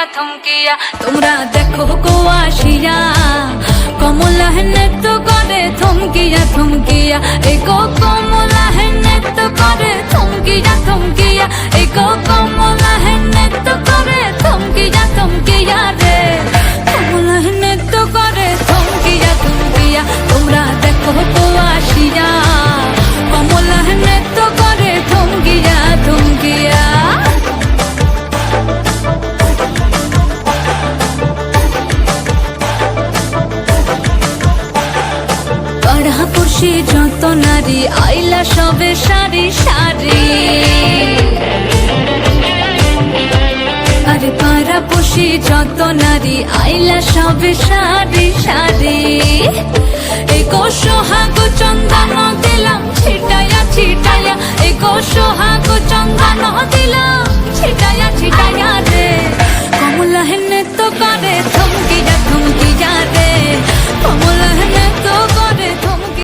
থমকিয়া তোমরা দেখো গো আসিয়া কমলা নৃত্য করে থমকিয়া থমকিয়া এই গো কমলা নৃত্য করে থমকিয়া থমকিয়া এই গো কমলা নৃত্য করে থমকিয়া থমকিয়া রে কমলা নৃত্য করে থমকিয়া থমকিয়া তোমরা দেখো গো আসিয়া কমলা নৃত্য করে থমকিয়া থমকিয়া পাড়াপড়শি যত নারী আইলা সবে সারি সারি আরে পাড়াপড়শি যত নারী আইলা সবে সারি সারি এই গো সোহাগ চন্দন দিলাম ছিটাইয়া ছিটাইয়া এই গো সোহাগ চন্দন দিলাম ছিটাইয়া ছিটাইয়া রে কমলা নৃত্য করে